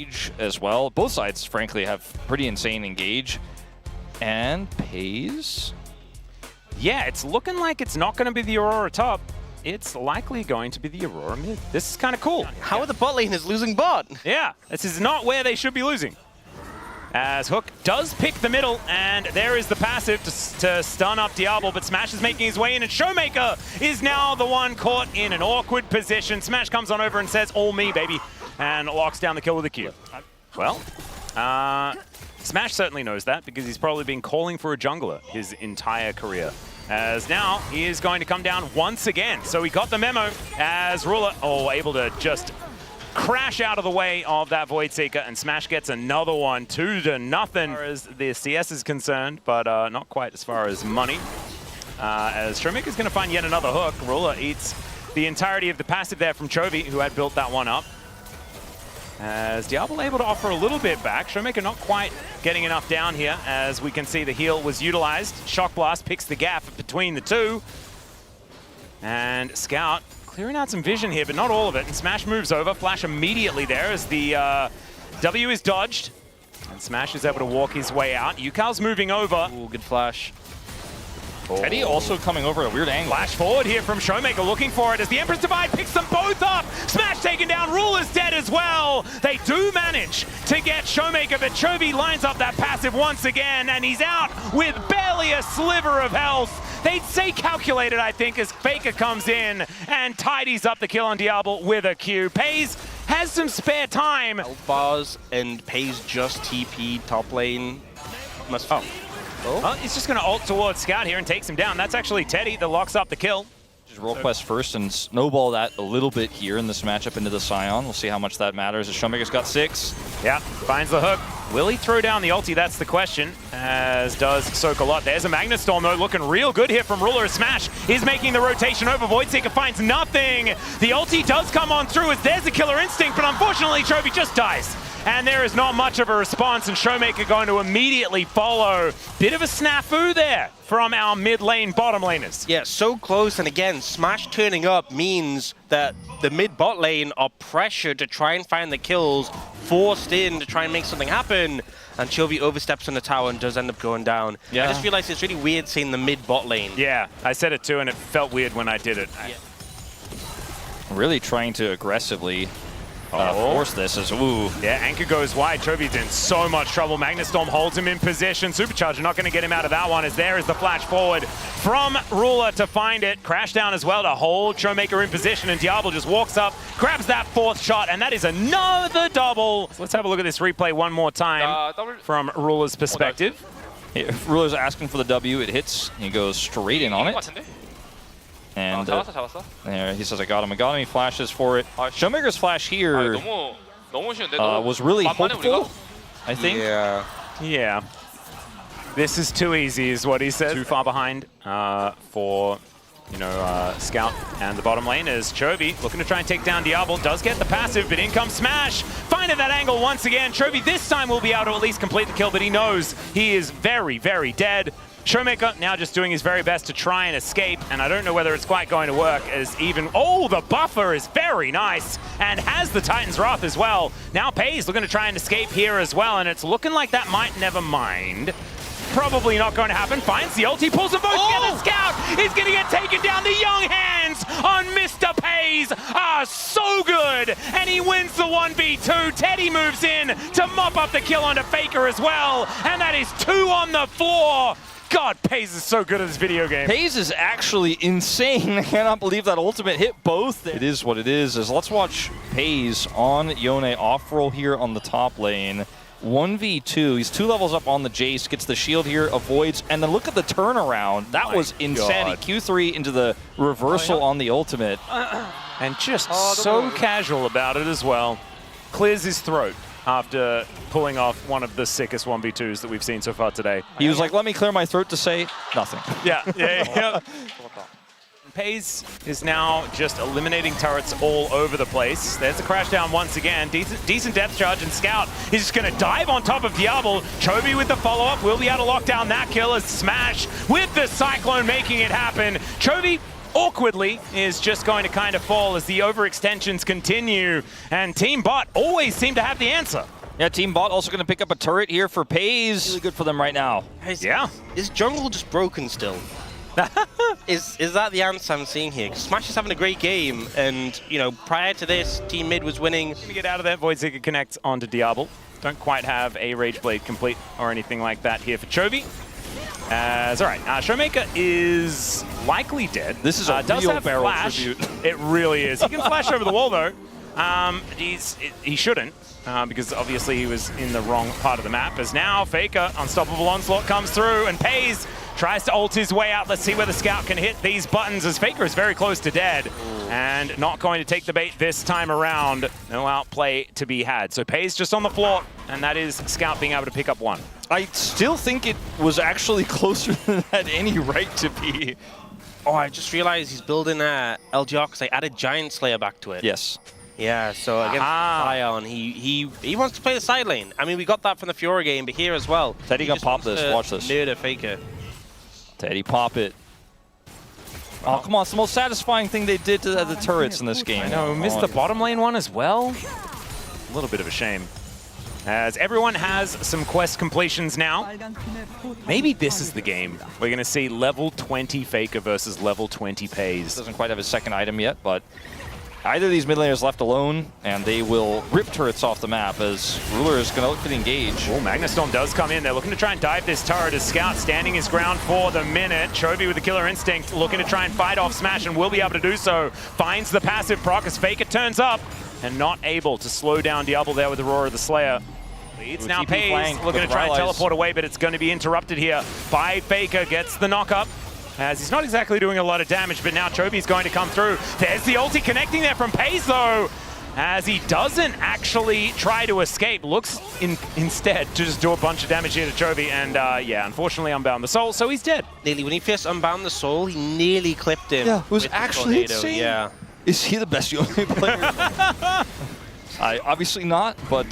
Engage as well. Both sides, frankly, have pretty insane engage. And pays. Yeah, it's looking like it's not going to be the Aurora top. It's likely going to be the Aurora mid. This is kind of cool. How are the bot laners losing bot? Yeah, this is not where they should be losing. As Hook does pick the middle, and there is the passive to stun up Diablo, but Smash is making his way in, and Showmaker is now the one caught in an awkward position. Smash comes on over and says, all me, baby, and locks down the kill with a Q. Well, Smash certainly knows that, because he's probably been calling for a jungler his entire career. As now, he is going to come down once again. So he got the memo as Ruler, able to just crash out of the way of that Void Seeker, and Smash gets another one, 2-0 as far as the CS is concerned, but not quite as far as money. As Showmaker's going to find yet another hook. Ruler eats the entirety of the passive there from Chovy, who had built that one up. As Diablo able to offer a little bit back. Showmaker not quite getting enough down here, as we can see the heal was utilized. Shock Blast picks the gap between the two. And Scout clearing out some vision here, but not all of it. And Smash moves over. Flash immediately there as the W is dodged. And Smash is able to walk his way out. Yukal's moving over. Ooh, good flash. Teddy also coming over at a weird angle. Flash forward here from Showmaker, looking for it as the Empress Divide picks them both up. Smash taken down, Ruler's dead as well. They do manage to get Showmaker, but Chovy lines up that passive once again, and he's out with barely a sliver of health. They'd say calculated, I think, as Faker comes in and tidies up the kill on Diablo with a Q. Pays has some spare time. Health bars and Pays just TP top lane. Well, he's just going to ult towards Scout here and takes him down. That's actually Teddy that locks up the kill. Just roll quest first and snowball that a little bit here in this matchup into the Scion. We'll see how much that matters as Showmaker's got 6. Yeah, finds the hook. Will he throw down the ulti? That's the question, as does Sokolot. There's a Magnet Storm, though, looking real good here from Ruler. Smash is making the rotation over. Voidseeker finds nothing. The ulti does come on through as there's a Killer Instinct, but unfortunately, Chovy just dies. And there is not much of a response, and Showmaker going to immediately follow. Bit of a snafu there from our mid lane bottom laners. Yeah, so close, and again, Smash turning up means that the mid bot lane are pressured to try and find the kills, forced in to try and make something happen, and Chovy oversteps on the tower and does end up going down. Yeah. I just realized it's really weird seeing the mid bot lane. Yeah, I said it too, and it felt weird when I did it. Yeah. Really trying to aggressively force this as ooh. Yeah, Anchor goes wide. Chovy's in so much trouble. Magnestorm holds him in position. Supercharger not going to get him out of that one, as there is the flash forward from Ruler to find it. Crash down as well to hold Showmaker in position, and Diablo just walks up, grabs that 4th shot, and that is another double. Let's have a look at this replay one more time from Ruler's perspective. If Ruler's asking for the W, it hits. He goes straight in on it. And there, he says, I got him. He flashes for it. Showmaker's flash here was really hopeful, I think. Yeah. This is too easy, is what he says. Too far behind for, Scout and the bottom lane is Chovy looking to try and take down Diablo. Does get the passive, but in comes Smash. Finding that angle once again. Chovy this time will be able to at least complete the kill, but he knows he is very, very dead. Showmaker now just doing his very best to try and escape, and I don't know whether it's quite going to work, as even... Oh, the buffer is very nice, and has the Titan's Wrath as well. Now Pays looking to try and escape here as well, and it's looking like that might never mind. Probably not going to happen. Finds the ulti, pulls them both together. Scout is going to get taken down. The young hands on Mr. Pays are so good, and he wins the 1v2. Teddy moves in to mop up the kill onto Faker as well, and that is 2 on the floor. God, Pays is so good at this video game. Pays is actually insane. I cannot believe that ultimate hit both. It is what it is. Let's watch Pays on Yone off-roll here on the top lane. 1v2. He's 2 levels up on the Jace, gets the shield here, avoids, and then look at the turnaround. That was insanity. Q3 into the reversal on the ultimate. And just so casual about it as well. Clears his throat after pulling off one of the sickest 1v2s that we've seen so far today. He was like, let me clear my throat to say nothing. Yeah. Pays is now just eliminating turrets all over the place. There's a crash down once again. Decent depth charge, and Scout is just going to dive on top of Diablo. Chovy with the follow-up will be able to lock down that kill as Smash with the Cyclone making it happen. Chovy awkwardly is just going to kind of fall as the overextensions continue. And Team Bot always seem to have the answer. Yeah, Team Bot also going to pick up a turret here for Pays. Really good for them right now. Is jungle just broken still? Is that the answer I'm seeing here? 'Cause Smash is having a great game, and you know, prior to this, Team Mid was winning. Let me get out of there. Voidseeker connects onto Diablo. Don't quite have a Rage Blade complete or anything like that here for Chovy. All right, Showmaker is likely dead. This is a does real have barrel flash. tribute. It really is. He can flash over the wall though. He shouldn't. Because obviously he was in the wrong part of the map. As now Faker, Unstoppable Onslaught comes through and Pays tries to ult his way out. Let's see where the scout can hit these buttons as Faker is very close to dead and not going to take the bait this time around. No outplay to be had. So Pays just on the floor, and that is Scout being able to pick up one. I still think it was actually closer than it had any right to be. Oh, I just realized he's building a LGR because I added Giant Slayer back to it. Yes. Yeah, so against Sion, he wants to play the side lane. I mean, we got that from the Fiora game, but here as well. Teddy gonna pop this, watch this. Murder Faker. Teddy, pop it. Oh, come on, it's the most satisfying thing they did to the turrets in this game. I know, missed the bottom lane one as well. A little bit of a shame. As everyone has some quest completions now. Maybe this is the game. We're going to see level 20 Faker versus level 20 Pays. Doesn't quite have his second item yet, but either of these mid laners left alone, and they will rip turrets off the map as Ruler is going to look to engage. Oh, Magnastorm does come in. They're looking to try and dive this turret as Scout standing his ground for the minute. Chovy with the Killer Instinct looking to try and fight off Smash and will be able to do so. Finds the passive proc as Faker turns up and not able to slow down Diablo there with the Roar of the Slayer. Leads now Pays, looking to try and teleport away, but it's going to be interrupted here by Faker. Gets the knock-up, as he's not exactly doing a lot of damage, but now Choby's going to come through. There's the ulti connecting there from Pays, though, as he doesn't actually try to escape. Looks instead to just do a bunch of damage here to Chovy, and yeah, unfortunately unbound the soul, so he's dead. Nearly, when he first unbound the soul, he nearly clipped him. Yeah, it was actually insane. Yeah. Is he the best Yone player? Obviously not, but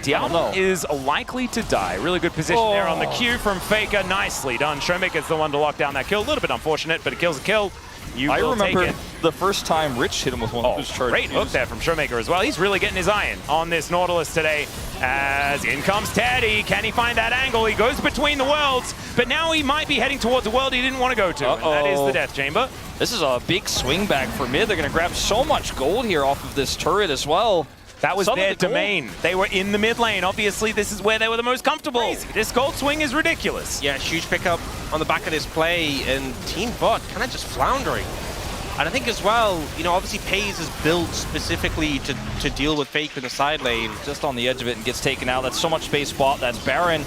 Diablo is likely to die. Really good position there on the Q from Faker. Nicely done. Showmaker's the one to lock down that kill. A little bit unfortunate, but it kills a kill. I remember the first time Rich hit him with one of those charges. Great hook there from Showmaker as well. He's really getting his eye in on this Nautilus today. As in comes Teddy. Can he find that angle? He goes between the worlds, but now he might be heading towards a world he didn't want to go to. And that is the Death Chamber. This is a big swing back for mid. They're going to grab so much gold here off of this turret as well. That was their domain. They were in the mid lane. Obviously, this is where they were the most comfortable. Crazy. This gold swing is ridiculous. Yeah, huge pickup on the back of this play, and Team Bot kind of just floundering. And I think as well, you know, obviously Pays is built specifically to deal with Faker in the side lane. Just on the edge of it and gets taken out. That's so much space bot. That's Baron.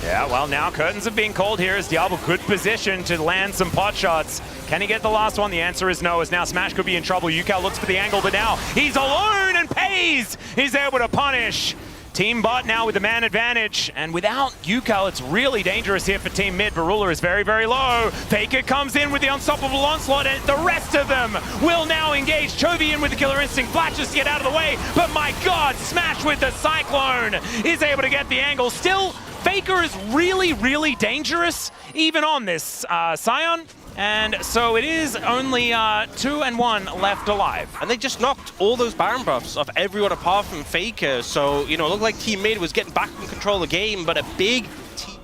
Yeah, well, now curtains are being called here as Diablo good position to land some pot shots. Can he get the last one? The answer is no, as now Smash could be in trouble. Yukal looks for the angle, but now he's alone, and Pays is able to punish. Team Bot now with the man advantage, and without Yukal, it's really dangerous here for Team Mid. Barula is very, very low. Faker comes in with the Unstoppable Onslaught, and the rest of them will now engage. Chovy in with the Killer Instinct, flashes to get out of the way, but my God, Smash with the Cyclone is able to get the angle. Still, Faker is really, really dangerous, even on this Sion. And so it is only 2 and 1 left alive. And they just knocked all those Baron buffs off everyone apart from Faker. So, you know, it looked like Team Mid was getting back in control of the game, but a big team.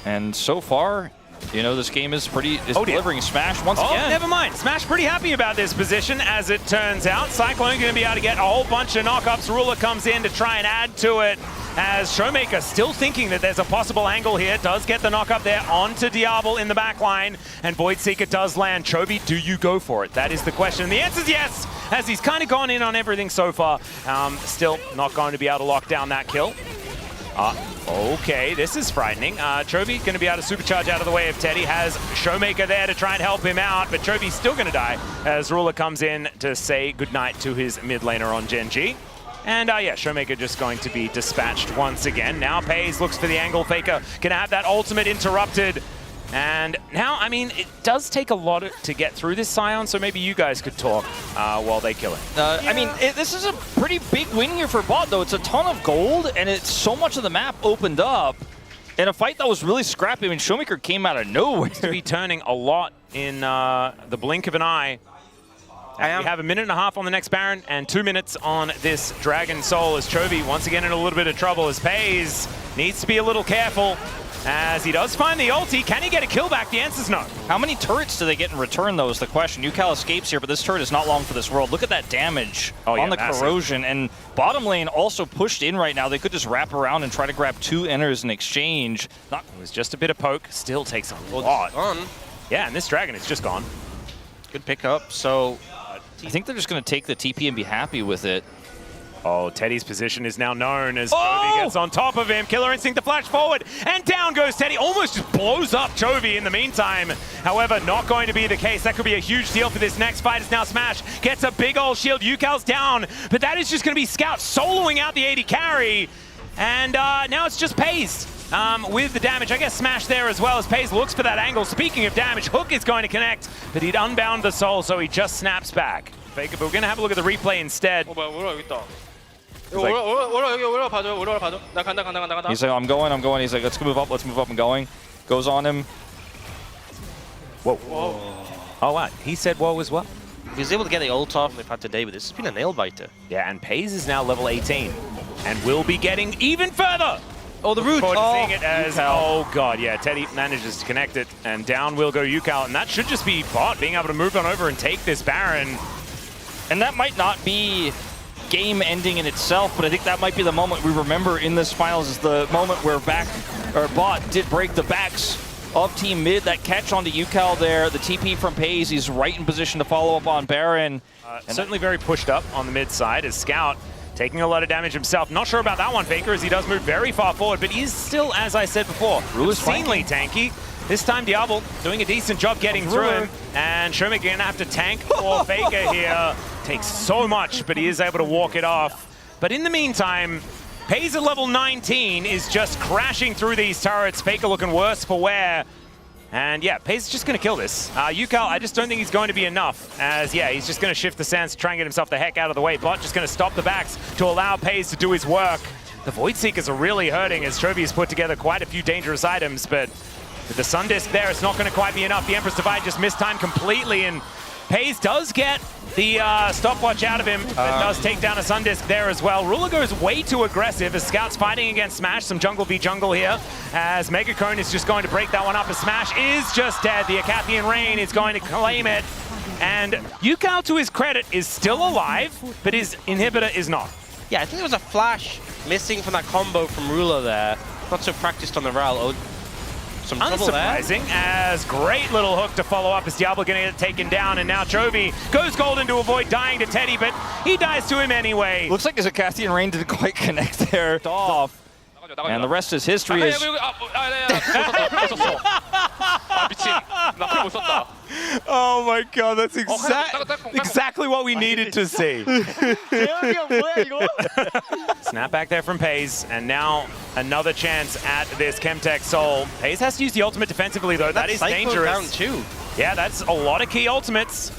And so far, you know, this game is delivering Smash once again. Never mind. Smash pretty happy about this position, as it turns out. Cyclone going to be able to get a whole bunch of knockups. Ruler comes in to try and add to it, as Showmaker still thinking that there's a possible angle here. Does get the knock up there onto Diablo in the back line, and Voidseeker does land. Chovy, do you go for it? That is the question. The answer is yes, as he's kind of gone in on everything so far. Still not going to be able to lock down that kill. Okay, this is frightening. Chovy going to be able to supercharge out of the way of Teddy. Has Showmaker there to try and help him out, but Chovy's still going to die as Ruler comes in to say goodnight to his mid laner on Gen G. And yeah, Showmaker just going to be dispatched once again. Now Pays looks for the angle. Faker can have that ultimate interrupted. And now, I mean, it does take a lot to get through this Sion, so maybe you guys could talk while they kill it. I mean, this is a pretty big win here for bot, though. It's a ton of gold, and it's so much of the map opened up. In a fight that was really scrappy. I mean, Showmaker came out of nowhere. To be turning a lot in the blink of an eye. We have a minute and a half on the next Baron and 2 minutes on this Dragon Soul as Chovy once again in a little bit of trouble as FaZe needs to be a little careful as he does find the ulti. Can he get a kill back? The answer's no. How many turrets do they get in return, though, is the question. UCal escapes here, but this turret is not long for this world. Look at that damage on the massive corrosion. And bottom lane also pushed in right now. They could just wrap around and try to grab 2 enters in exchange. It was just a bit of poke. Still takes a lot. Yeah, and this Dragon is just gone. Good pickup. So I think they're just going to take the TP and be happy with it. Oh, Teddy's position is now known as Chovy gets on top of him. Killer Instinct to flash forward, and down goes Teddy. Almost just blows up Chovy in the meantime. However, not going to be the case. That could be a huge deal for this next fight as now Smash gets a big old shield. UCal's down, but that is just going to be Scout soloing out the AD carry. And now it's just FaZe with the damage. I guess Smash there as well as FaZe looks for that angle. Speaking of damage, Hook is going to connect, but he'd unbound the soul, so he just snaps back. Faker, but we're going to have a look at the replay instead. He's like, I'm going. He's like, let's move up, I'm going. Goes on him. Whoa. Oh, wow. He said whoa as well. He was able to get the ult off they've had today, but this has been a nail biter. Yeah, and FaZe is now level 18 and will be getting even further. Oh, the root. Seeing it as, oh god, yeah, Teddy manages to connect it, and down will go UCal, and that should just be Bot being able to move on over and take this Baron. And that might not be game ending in itself, but I think that might be the moment we remember in this finals is the moment where Bot did break the backs of Team Mid. That catch onto UCal there, the TP from FaZe, he's right in position to follow up on Baron. Certainly very pushed up on the mid side as Scout taking a lot of damage himself. Not sure about that one, Faker, as he does move very far forward, but he's still, as I said before, obscenely tanky. This time Diablo doing a decent job getting through him, and Showmaker gonna have to tank for Faker here. Takes so much, but he is able to walk it off. But in the meantime, FaZe at level 19 is just crashing through these turrets. Faker looking worse for wear. And yeah, FaZe is just going to kill this. UCal, I just don't think he's going to be enough. As yeah, he's just going to shift the sands to try and get himself the heck out of the way. Bot just going to stop the backs to allow FaZe to do his work. The Void Seekers are really hurting as Chovy has put together quite a few dangerous items, but with the Sun Disc there, it's not going to quite be enough. The Empress Divide just mistimed completely, and FaZe does get the stopwatch out of him, but does take down a Sun Disc there as well. Ruler goes way too aggressive as Scout's fighting against Smash. Some jungle v jungle here as Mega Cone is just going to break that one up as Smash is just dead. The Acathian Rain is going to claim it. And UCal, to his credit, is still alive, but his inhibitor is not. Yeah, I think there was a flash missing from that combo from Ruler there. Not so practiced on the Ral. Some trouble there. Unsurprising, as great little hook to follow up as Diablo gonna get taken down, and now Chovy goes golden to avoid dying to Teddy, but he dies to him anyway. Looks like his Acathian Rain didn't quite connect there. Off. And the rest is history. Is oh my god, that's exactly what we needed to see. Snap back there from FaZe, and now another chance at this Chemtech Soul. FaZe has to use the ultimate defensively though. That is dangerous. Down too. Yeah, that's a lot of key ultimates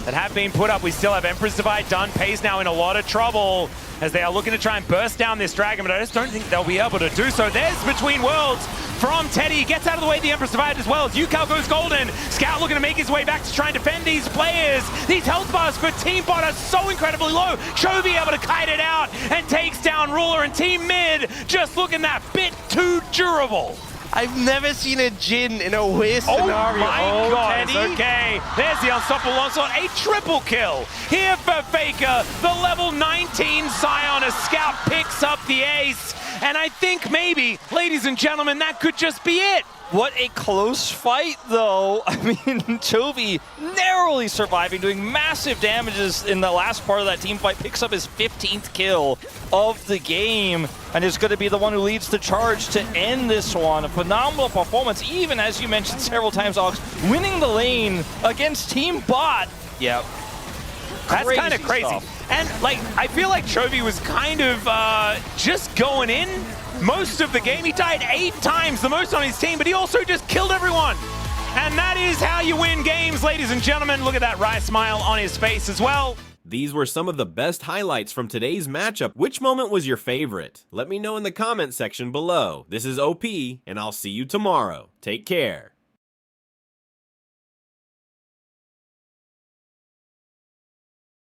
that have been put up. We still have Emperor's Divide done. FaZe now in a lot of trouble as they are looking to try and burst down this dragon, but I just don't think they'll be able to do so. There's Between Worlds from Teddy. Gets out of the way, the Emperor's Divide as well. UCal goes golden. Scout looking to make his way back to try and defend these players. These health bars for Team Bot are so incredibly low. Chovy able to kite it out and takes down Ruler, and Team Mid just looking that bit too durable. I've never seen a Jhin in a weird scenario. Oh my god, Teddy. okay. There's the unstoppable onslaught. A triple kill here for Faker. The level 19 Scion as Scout picks up the ace. And I think maybe, ladies and gentlemen, that could just be it. What a close fight, though. I mean, Chovy narrowly surviving, doing massive damages in the last part of that team fight, picks up his 15th kill of the game, and is going to be the one who leads the charge to end this one. A phenomenal performance, even as you mentioned several times, Alex, winning the lane against Team Bot. Yep. That's kind of crazy. Stuff. And, like, I feel like Chovy was kind of just going in most of the game. He died 8 times, the most on his team, but he also just killed everyone. And that is how you win games, ladies and gentlemen. Look at that wry smile on his face as well. These were some of the best highlights from today's matchup. Which moment was your favorite? Let me know in the comment section below. This is OP, and I'll see you tomorrow. Take care.